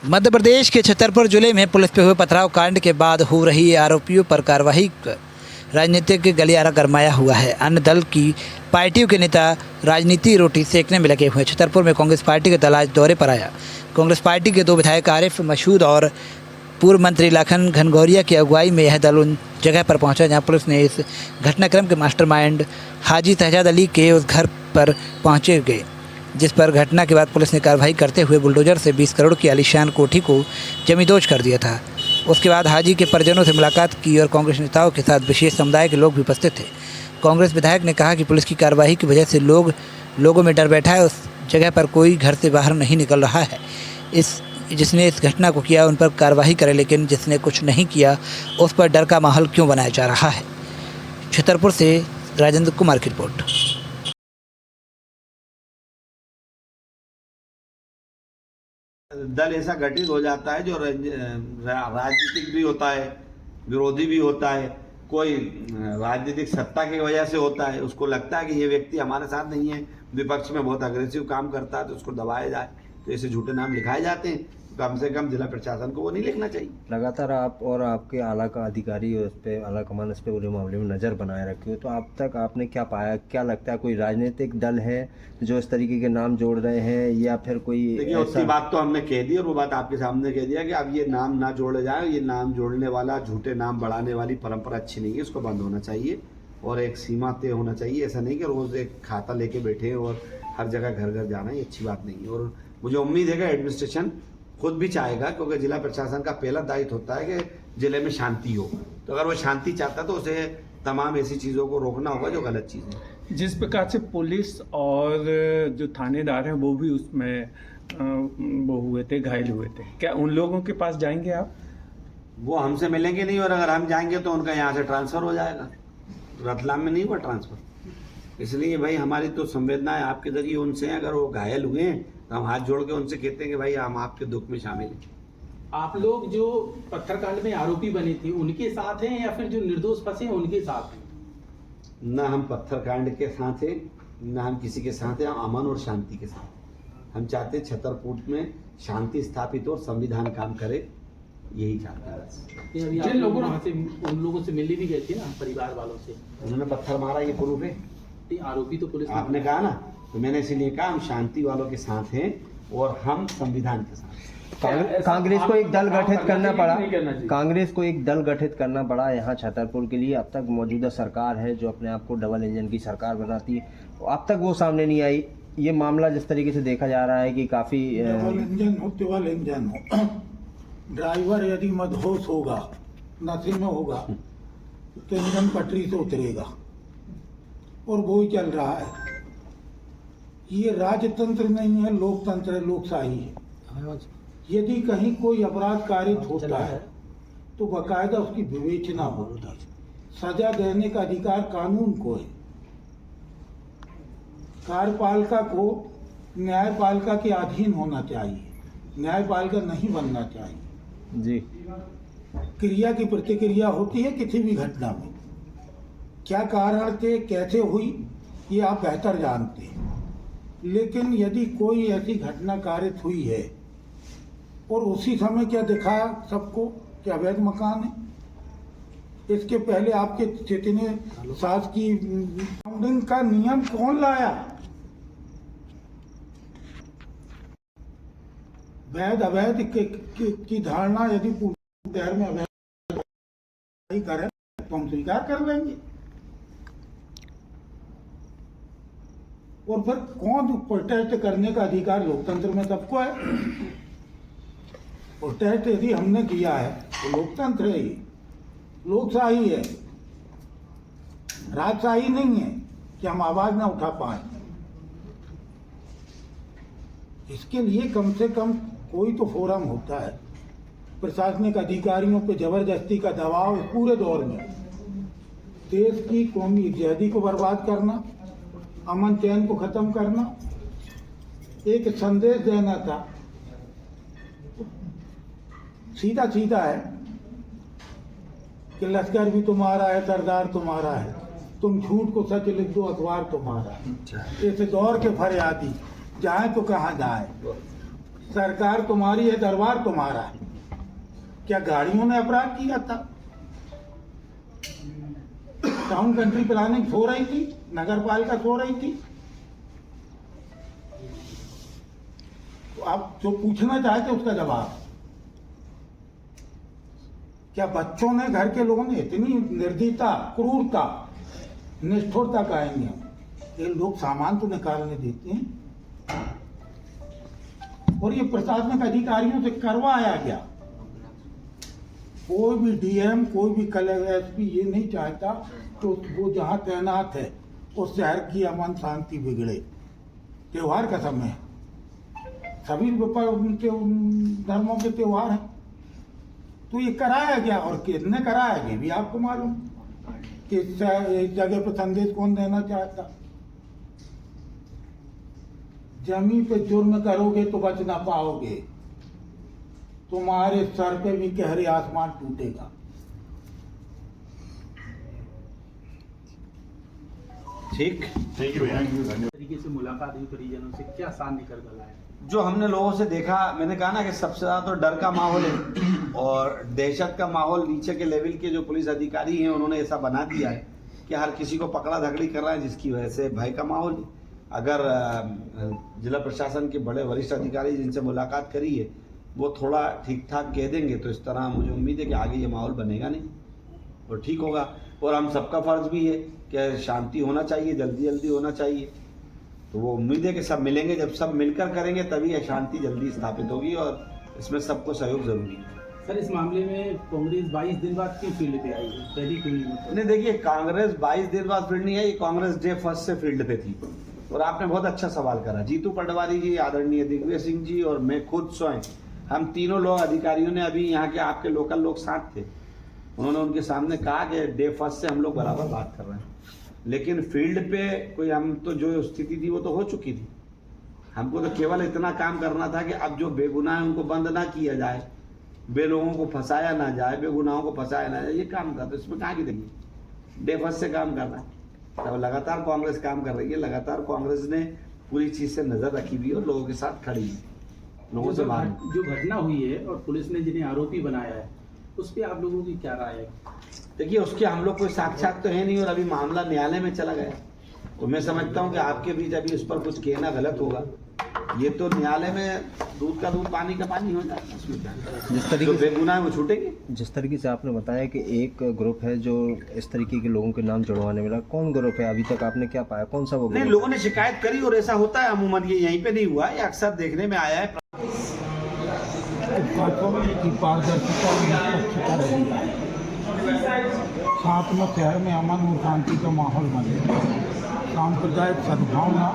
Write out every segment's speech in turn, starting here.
मध्य प्रदेश के छतरपुर जिले में पुलिस पे हुए पथराव कांड के बाद हो रही आरोपियों पर कार्रवाई कर राजनीतिक गलियारा गरमाया हुआ है। अन्य दल की पार्टियों के नेता राजनीति रोटी सेकने में लगे हुए। छतरपुर में कांग्रेस पार्टी का दल आज दौरे पर आया। कांग्रेस पार्टी के 2 विधायक आरिफ मसूद और पूर्व मंत्री लखन घनघोरिया की अगुवाई में यह दल उन जगह पर पहुंचा जहां पुलिस ने इस घटनाक्रम के मास्टरमाइंड हाजी तहजाद अली के उस घर पर पहुंचे गए, जिस पर घटना के बाद पुलिस ने कार्रवाई करते हुए बुलडोजर से 20 करोड़ की आलीशान कोठी को जमींदोज कर दिया था। उसके बाद हाजी के परिजनों से मुलाकात की और कांग्रेस नेताओं के साथ विशेष समुदाय के लोग भी उपस्थित थे। कांग्रेस विधायक ने कहा कि पुलिस की कार्रवाई की वजह से लोगों में डर बैठा है। उस जगह पर कोई घर से बाहर नहीं निकल रहा है। जिसने इस घटना को किया उन पर कार्रवाई करे, लेकिन जिसने कुछ नहीं किया उस पर डर का माहौल क्यों बनाया जा रहा है। छतरपुर से राजेंद्र कुमार की रिपोर्ट। दल ऐसा गठित हो जाता है जो राजनीतिक भी होता है, विरोधी भी होता है, कोई राजनीतिक सत्ता की वजह से होता है। उसको लगता है कि ये व्यक्ति हमारे साथ नहीं है, विपक्ष में बहुत अग्रेसिव काम करता है, तो उसको दबाया जाए, तो ऐसे झूठे नाम लिखाए जाते हैं। कम से कम जिला प्रशासन को वो नहीं लिखना चाहिए। लगातार आप और आपके आला का अधिकारी उस पर आला कमान उस पर पूरे मामले में नज़र बनाए रखे हो, तो अब तक आपने क्या पाया? क्या लगता है कोई राजनीतिक दल है जो इस तरीके के नाम जोड़ रहे हैं, या फिर कोई? देखिए, उसकी बात तो हमने कह दी और वो बात आपके सामने कह दिया कि अब ये नाम ना जोड़े जाए। ये नाम जोड़ने वाला, झूठे नाम बढ़ाने वाली परंपरा अच्छी नहीं है, इसको बंद होना चाहिए और एक सीमा तय होना चाहिए। ऐसा नहीं कि रोज़ एक खाता लेके बैठे और हर जगह घर घर जाना, ये अच्छी बात नहीं है। और मुझे उम्मीद है कि एडमिनिस्ट्रेशन खुद भी चाहेगा, क्योंकि जिला प्रशासन का पहला दायित्व होता है कि जिले में शांति हो। तो अगर वो शांति चाहता है तो उसे तमाम ऐसी चीज़ों को रोकना होगा जो गलत चीज़ है। जिस प्रकार से पुलिस और जो थानेदार हैं वो भी उसमें वो हुए थे, घायल हुए थे, क्या उन लोगों के पास जाएंगे आप? वो हमसे मिलेंगे नहीं, और अगर हम जाएंगे तो उनका यहाँ से ट्रांसफ़र हो जाएगा। रतलाम में नहीं हुआ ट्रांसफ़र, इसलिए भाई हमारी तो संवेदनाएं आपके जरिए उनसे हैं। अगर वो घायल हुए हैं तो हम हाथ जोड़ के उनसे कहते हैं कि भाई हम आपके दुख में शामिल हैं। आप लोग जो पत्थरकांड में आरोपी बने थे उनके साथ हैं या फिर जो निर्दोष फंसे हैं उनके साथ हैं? न हम पत्थरकांड के साथ हैं, न हम किसी के साथ हैं। हम अमन और शांति के साथ। हम चाहते हैं छतरपुर में शांति स्थापित हो, संविधान काम करे, यही चाहते हैं। जिन लोगों वहाँ से उन लोगों से मिलने भी गए थे ना, परिवार वालों से, उन्होंने पत्थर मारा, ये प्रूफ है। आरोपी तो पुलिस आपने कहा ना, तो मैंने इसीलिए कहा हम शांति वालों के साथ हैं और हम संविधान के साथ। कांग्रेस को एक दल गठित करना पड़ा, कांग्रेस को एक दल गठित करना पड़ा यहाँ छतरपुर के लिए। अब तक मौजूदा सरकार है जो अपने आप को डबल इंजन की सरकार बनाती है, अब तक वो सामने नहीं आई। ये मामला जिस तरीके से देखा जा रहा है कि काफी डबल इंजन हो, ड्राइवर यदि मदहोश होगा, नशे में होगा, तो इंजन पटरी से उतरेगा और वो ही चल रहा है। ये राजतंत्र नहीं है, लोकतंत्र है, लोकशाही है। यदि कहीं कोई अपराध कारित होता है तो बाकायदा उसकी विवेचना होती है, सजा देने का अधिकार कानून को है। कार्यपालिका को न्यायपालिका के अधीन होना चाहिए, न्यायपालिका नहीं बनना चाहिए जी। क्रिया की प्रतिक्रिया होती है किसी भी घटना में। क्या कारण थे, कैसे हुई, ये आप बेहतर जानते हैं। लेकिन यदि कोई ऐसी घटना कारित हुई है और उसी समय क्या दिखाया सबको कि अवैध मकान है, इसके पहले आपके जितने शासकीय फंडिंग का नियम कौन लाया? वैध अवैध की धारणा यदि शहर में अवैध करें तो हम स्वीकार कर लेंगे। और फिर कौन प्रोटेस्ट करने का अधिकार लोकतंत्र में सबको है। प्रोटेस्ट यदि हमने किया है तो लोकतंत्र है, ये लोकशाही है, राजशाही नहीं है कि हम आवाज ना उठा पाए। इसके लिए कम से कम कोई तो फोरम होता है। प्रशासनिक अधिकारियों पे जबरदस्ती का दबाव इस पूरे दौर में देश की कौमी इज्जत को बर्बाद करना, अमन चैन को खत्म करना, एक संदेश देना था, सीधा सीधा है कि लश्कर भी तुम्हारा है, सरदार तुम्हारा है, तुम झूठ को सच लिख दो, अखबार तुम्हारा है। ऐसे दौर के फरियादी जाए तो कहाँ जाए। सरकार तुम्हारी है, दरबार तुम्हारा है। क्या गाड़ियों ने अपराध किया था? टाउन कंट्री प्लानिंग सो रही थी, नगर पालिका सो रही थी। तो आप जो पूछना चाहते उसका जवाब। क्या बच्चों ने, घर के लोगों ने इतनी निर्दयता, क्रूरता, निष्ठुरता कहेंगे हम? ये लोग सामान तो निकालने देते हैं और ये प्रशासनिक अधिकारियों से करवाया गया। कोई भी डीएम, कोई भी कलेक्टर, एसपी ये नहीं चाहता तो वो जहाँ तैनात है उस शहर की अमन शांति बिगड़े। त्योहार का समय है, सभी उनके धर्मों के त्योहार हैं, तो ये कराया गया। और किसने कराया ये भी आपको मालूम। किस जगह पर संदेश कौन देना चाहता? जमीन पे जुर्म करोगे तो बच ना पाओगे, तुम्हारे सर पे भी गहरे आसमान टूटेगा। ठीक, थैंक यू भैया। तरीके से मुलाकात हुई परिजनों से, क्या साथ निकल कर आया? जो हमने लोगों से देखा, मैंने कहा ना कि सबसे ज़्यादा तो डर का माहौल है और दहशत का माहौल। नीचे के लेवल के जो पुलिस अधिकारी हैं उन्होंने ऐसा बना दिया है कि हर किसी को पकड़ा धकड़ी कर रहा है, जिसकी वजह से भय का माहौल है। अगर जिला प्रशासन के बड़े वरिष्ठ अधिकारी जिनसे मुलाकात करी है वो थोड़ा ठीक ठाक कह देंगे तो इस तरह मुझे उम्मीद है कि आगे ये माहौल बनेगा नहीं और ठीक होगा। और हम सबका फर्ज भी है कि शांति होना चाहिए, जल्दी जल्दी होना चाहिए। तो वो उम्मीद है कि सब मिलेंगे, जब सब मिलकर करेंगे तभी ये शांति जल्दी स्थापित होगी और इसमें सबको सहयोग जरूरी है। सर, इस मामले में कांग्रेस 22 दिन बाद क्यों फील्ड पे आई है? पहली फील्ड में नहीं, देखिए, कांग्रेस 22 दिन बाद फील्ड नहीं आई, कांग्रेस डे फर्स्ट से फील्ड पे थी। और आपने बहुत अच्छा सवाल करा। जीतू पटवारी जी, आदरणीय दिग्विजय सिंह जी और मैं खुद स्वयं, हम तीनों लोग अधिकारियों ने, अभी यहाँ के आपके लोकल लोग साथ थे, उन्होंने उनके सामने कहा कि डे फर्स्ट से हम लोग बराबर बात कर रहे हैं। लेकिन फील्ड पे कोई, हम तो जो स्थिति थी वो तो हो चुकी थी। हमको तो केवल इतना काम करना था कि अब जो बेगुनाह है उनको बंद ना किया जाए, बे लोगों को फंसाया ना जाए, बेगुनाहों को फंसाया ना जाए, ये काम था। तो इसमें कहाँ की देखिए, डे फर्स्ट से काम करना है। तब लगातार कांग्रेस काम कर रही है, लगातार कांग्रेस ने पूरी चीज से नजर रखी हुई है और लोगों के साथ खड़ी है, लोगों से बाहर। जो घटना हुई है और पुलिस ने जिन्हें आरोपी बनाया है उस पर आप लोगों की क्या राय है? देखिए, उसके हम लोग कोई साक्षात तो है नहीं और अभी मामला न्यायालय में चला गया, तो मैं समझता हूँ कि आपके बीच अभी उस पर कुछ कहना गलत होगा। ये तो न्यायालय में दूध का दूध, पानी का पानी हो जाएगा। जिस तरीके जो बेगुनाह है वो छूटेंगे। जिस तरीके से आपने बताया कि एक ग्रुप है जो इस तरीके के लोगों के नाम जुड़वाने वाला, कौन ग्रुप है? अभी तक आपने क्या पाया, कौन सा वो नहीं, ग्रुप? लोगों ने शिकायत करी और ऐसा होता है अमूमन, ये यहीं पे नहीं हुआ, ये अक्सर देखने में आया है। की पारदर्शिता और निष्पक्षता रही है, साथ में शहर में अमन और शांति का माहौल बने, सांप्रदायिक सद्भावना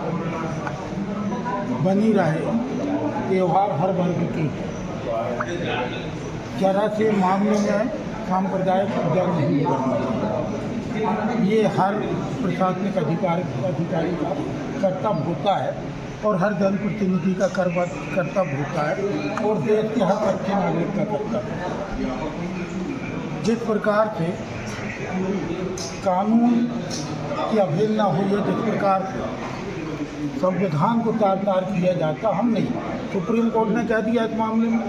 बनी रहे, त्योहार हर वर्ग की, जरा से मामले में सांप्रदायिक पूजा नहीं करनी। ये हर प्रशासनिक अधिकारी का कर्तव्य होता है और हर जनप्रतिनिधि का कर्तव्य होता है और देश के हर सच्चे नागरिक का कर्तव्य। जिस प्रकार से कानून की अवहेलना हुई है, जिस प्रकार से संविधान को तार तार किया जाता, हम नहीं, सुप्रीम कोर्ट ने कह दिया इस मामले में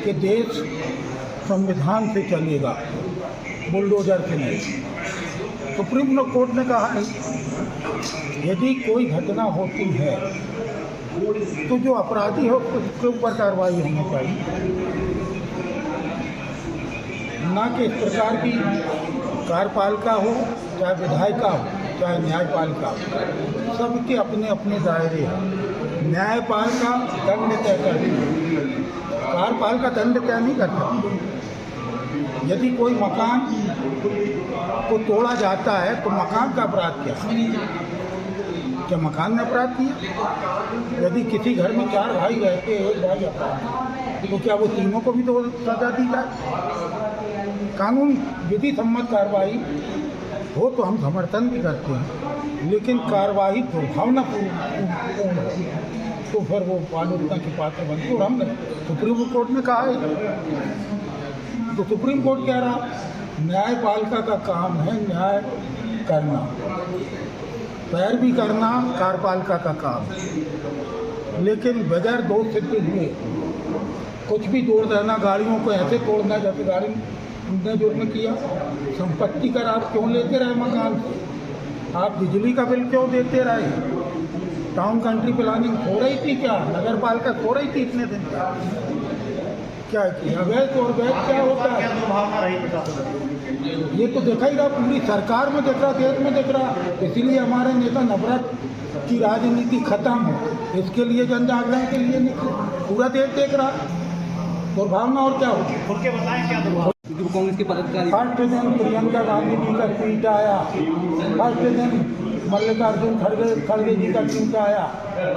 कि देश संविधान से चलेगा, बुलडोजर से नहीं। सुप्रीम कोर्ट ने कहा है यदि कोई घटना होती है तो जो अपराधी हो उसके ऊपर कार्रवाई होनी चाहिए, ना कि इस प्रकार की कार्यपालिका हो, चाहे विधायिका हो, चाहे न्यायपालिका हो, सबके अपने अपने दायरे हैं। न्यायपालिका दंड तय करती है, कार्यपालिका दंड तय नहीं करता। यदि कोई मकान को तोड़ा जाता है तो मकान का अपराध क्या मकान ने अपराध किया? यदि किसी घर में 4 भाई रहते हैं, एक भाई अपराध, तो क्या वो तीनों को भी तो सजा दी जाए? कानून विधि सम्मत कार्रवाई हो तो हम समर्थन भी करते हैं, लेकिन कार्रवाई तो भावनापूर्ण हो तो फिर वो आलोचना के पात्र बनते। और हमने सुप्रीम कोर्ट ने कहा है तो सुप्रीम कोर्ट कह रहा न्यायपालिका का काम है न्याय करना, पैरवी करना कार्यपालिका का काम। लेकिन बगैर दोष सिद्धि हुए कुछ भी तोड़ देना, गाड़ियों को ऐसे तोड़ना जैसे गाड़ी ने जुर्म किया। संपत्ति कर आप क्यों लेते रहे मकान से? आप बिजली का बिल क्यों देते रहे? टाउन कंट्री प्लानिंग हो रही थी क्या? नगर पालिका हो रही थी इतने दिन क्या किया? अवैध और वैध क्या होता है ये तो देखा ही रहा, पूरी सरकार में देख रहा, देश में देख रहा। इसीलिए हमारे नेता नफरत की राजनीति खत्म हो, इसके लिए जन जागरण के लिए निकले। पूरा देश देख रहा, दुर्भावना और क्या होगी? खुल के बताएं क्या दुर्भावना? कांग्रेस के पदाधिकारी फर्स्ट दिन प्रियंका गांधी जी का ट्वीट आया, फर्स्ट दिन मल्लिकार्जुन खड़गे जी का ट्वीट आया,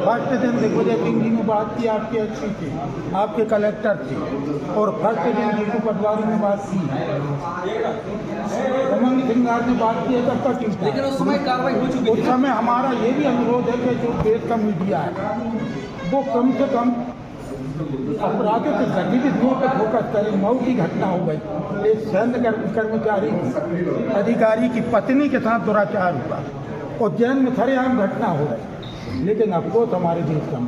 फर्स्ट दिन दिग्विजय सिंह जी ने बात की आपके एसपी से, आपके कलेक्टर से, और फर्स्ट दिन जीतू पटवारी ने बात की, उमंग सिंगार ने बात की है, सबका ट्वीट। लेकिन उस समय कार्रवाई हो चुकी थी। उस समय हमारा ये भी अनुरोध है कि जो देश का मीडिया है वो कम से कम अपराधिक गतिविधियों पर फोकस करें। मऊ की घटना हो गई, एक सैन्य कर्मचारी की अधिकारी की पत्नी के साथ दुराचार हुआ, उज्जैन में सरेआम घटना हो रही, लेकिन अफसोस हमारे देश का।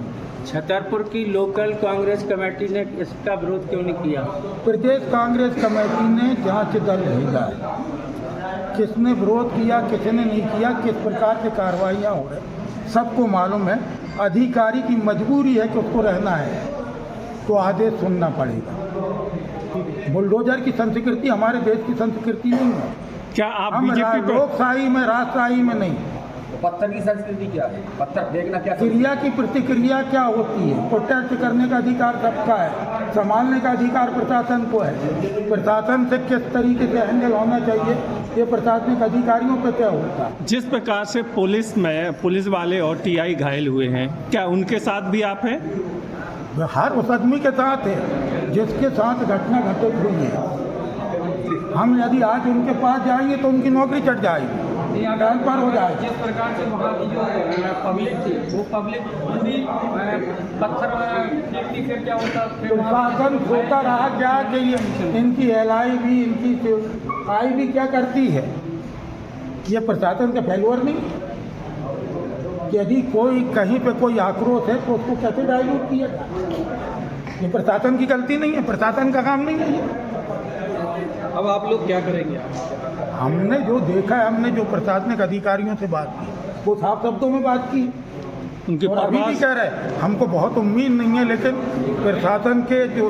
छतरपुर की लोकल कांग्रेस कमेटी ने इसका विरोध क्यों नहीं किया? प्रदेश कांग्रेस कमेटी ने जांच दल भेजा है, किसने विरोध किया किसने नहीं किया, किस प्रकार से कार्रवाइयाँ हो रही सबको मालूम है। अधिकारी की मजबूरी है कि उसको रहना है तो आदेश सुनना पड़ेगा। बुलडोजर की संस्कृति हमारे देश की संस्कृति नहीं है। क्या आप हम बीजेपी को लोकशाही में राष्ट्रशाही में नहीं। पत्थर की संस्कृति क्या है? पत्थर फेंकना क्या? क्रिया की प्रतिक्रिया क्या होती है? प्रोटेस्ट करने का अधिकार सबका है, संभालने का अधिकार प्रशासन को है। प्रशासन से किस तरीके से हैंडल होना चाहिए ये प्रशासनिक अधिकारियों पे क्या होता है। जिस प्रकार से पुलिस वाले और टीआई घायल हुए हैं, क्या उनके साथ भी आप हैं? हर उस आदमी के साथ है जिसके साथ घटना घटित हुई है। हम यदि आज उनके पास जाएंगे तो उनकी नौकरी चढ़ जाएगी, ट्रांसफर हो जाएगी। जिस प्रकार से वहाँ की जो पब्लिक थी वो पब्लिक पूरी पत्थर फेंकती, फिर क्या होता? प्रशासन सोता रहा क्या कि ये इनकी एलआई भी इनकी आई भी क्या करती है? ये प्रशासन का फेल्योर नहीं। यदि कोई कहीं पे कोई आक्रोश है तो उसको कैसे डाइल्यूट किया जाए? ये प्रशासन की गलती नहीं है, प्रशासन का काम नहीं है ये। अब आप लोग क्या करेंगे? हमने जो देखा है, हमने जो प्रशासनिक अधिकारियों से बात की वो साफ शब्दों में बात की, उनके और अभी भी कह रहे हमको बहुत उम्मीद नहीं है, लेकिन प्रशासन के जो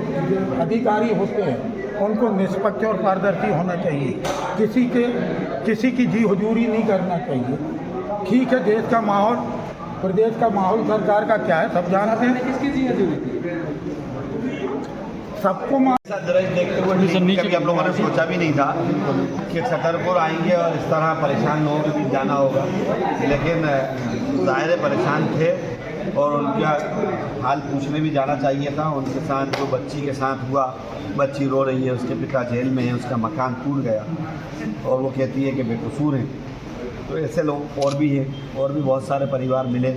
अधिकारी होते हैं उनको निष्पक्ष और पारदर्शी होना चाहिए। किसी की जी हुजूरी नहीं करना चाहिए। ठीक है, देश का माहौल, प्रदेश का माहौल सरकार का क्या है सब जानते हैं। किसकी जी हजूरी थी? सबको ऐसा दृश्य देखते हुए कभी हम लोगों ने सोचा भी नहीं था कि छतरपुर आएंगे और इस तरह परेशान होकर जाना होगा, लेकिन ज़ाहिर परेशान थे और उनका हाल पूछने भी जाना चाहिए था। उनके साथ जो बच्ची के साथ हुआ, बच्ची रो रही है, उसके पिता जेल में है, उसका मकान टूट गया और वो कहती है कि बेकसूर हैं। तो ऐसे लोग और भी हैं, और भी बहुत सारे परिवार मिले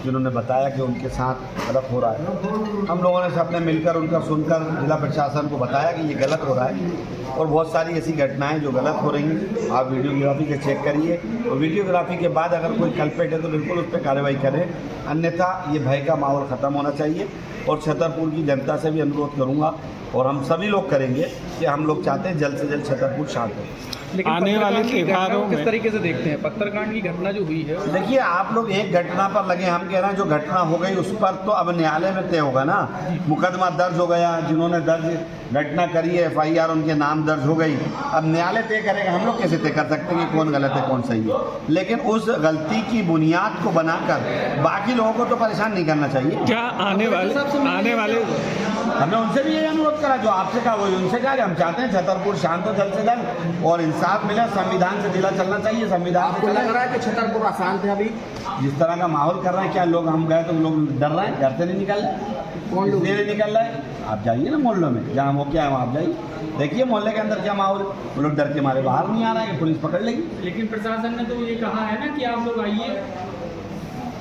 जिन्होंने बताया कि उनके साथ गलत हो रहा है। हम लोगों ने सबने मिलकर उनका सुनकर जिला प्रशासन को बताया कि ये गलत हो रहा है, और बहुत सारी ऐसी घटनाएं जो गलत हो रही हैं आप वीडियोग्राफी के चेक करिए, और वीडियोग्राफी के बाद अगर कोई कल्प्रिट है तो बिल्कुल उस पर कार्रवाई करें, अन्यथा ये भय का माहौल ख़त्म होना चाहिए। और छतरपुर की जनता से भी अनुरोध करूँगा और हम सभी लोग करेंगे कि हम लोग चाहते हैं जल्द से जल्द छतरपुर शांत हो। लेकिन आने वाले त्योहारों किस में तरीके से देखते हैं पत्थरकांड की घटना जो हुई है? देखिए, आप लोग एक घटना पर लगे, हम कह रहे हैं जो घटना हो गई उस पर तो अब न्यायालय में तय होगा ना। मुकदमा दर्ज हो गया, जिन्होंने दर्ज घटना करी है एफआईआर उनके नाम दर्ज हो गई, अब न्यायालय तय करेगा। हम लोग कैसे तय कर सकते हैं कि कौन गलत है कौन सही है? लेकिन उस गलती की बुनियाद को बनाकर बाकी लोगों को तो परेशान नहीं करना चाहिए। क्या आने वाले हमने उनसे भी यही अनुरोध करा जो आपसे कहा, वही उनसे कहा कि हम चाहते हैं छतरपुर शांत हो जल्द से जल्द और इंसाफ मिले, संविधान से जिला चलना चाहिए। संविधान आपको लग रहा है कि छतरपुर अशांत है अभी? जिस तरह का माहौल कर रहे हैं, क्या लोग हम गए तो लोग डर रहे हैं, घर से नहीं निकल रहे? कौन लोग नहीं निकल रहे हैं? आप जाइए ना मोहल्लों में, जहाँ वो क्या है वहाँ आप जाइए, देखिए मोहल्ले के अंदर क्या माहौल। वो लोग डर के मारे बाहर नहीं आ रहे हैं कि पुलिस पकड़ लेगी। लेकिन प्रशासन ने तो ये कहा है ना कि आप लोग आइए,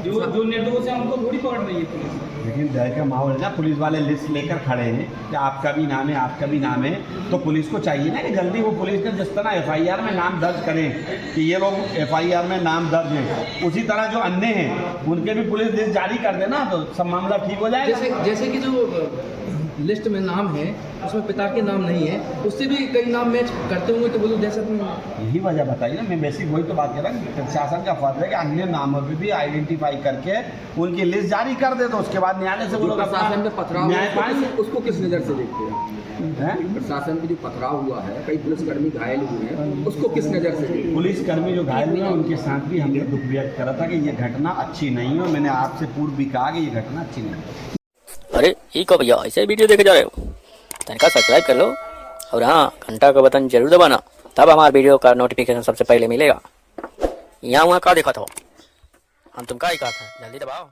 जो निर्दोष है उनको थोड़ी पकड़ रही है पुलिस। लेकिन डर का माहौल है ना, पुलिस वाले लिस्ट लेकर खड़े हैं कि आपका भी नाम है, आपका भी नाम है, तो पुलिस को चाहिए ना कि जल्दी वो पुलिस ने जिस तरह FIR में नाम दर्ज करें कि ये लोग FIR में नाम दर्ज हैं, उसी तरह जो अन्य हैं उनके भी पुलिस लिस्ट जारी कर देना तो सब मामला ठीक हो जाएगा। जैसे कि जो लिस्ट में नाम है उसमें पिता के नाम नहीं है, उससे भी कई नाम मैच करते होंगे तो वो लोग दहशत में होंगे। यही वजह बताइए ना, मैं बेसिक वही तो बात कर रहा हूँ कि प्रशासन का फर्ज है कि अन्य नामों पे भी आइडेंटिफाई करके उनकी लिस्ट जारी कर दे, तो उसके बाद न्यायालय से वो लोग प्रशासन में पथराव न्याय पाएंगे। उसको किस नज़र से देखते हैं? प्रशासन में जो पथराव हुआ है, कई पुलिसकर्मी घायल हुए हैं, उसको किस नज़र से देखते हैं? पुलिसकर्मी जो घायल हुए हैं उनके साथ भी हमने दुख व्यक्त करा था कि ये घटना अच्छी नहीं है, और मैंने आपसे पूर्व भी कहा कि ये घटना अच्छी नहीं है। अरे ये को भैया ऐसे वीडियो देखे जा रहे हो, तनिका सब्सक्राइब कर लो और हाँ घंटा का बटन जरूर दबाना, तब हमारे वीडियो का नोटिफिकेशन सबसे पहले मिलेगा। यहाँ वहाँ का देखा था हम, तुम का ही कहा था, जल्दी दबाओ।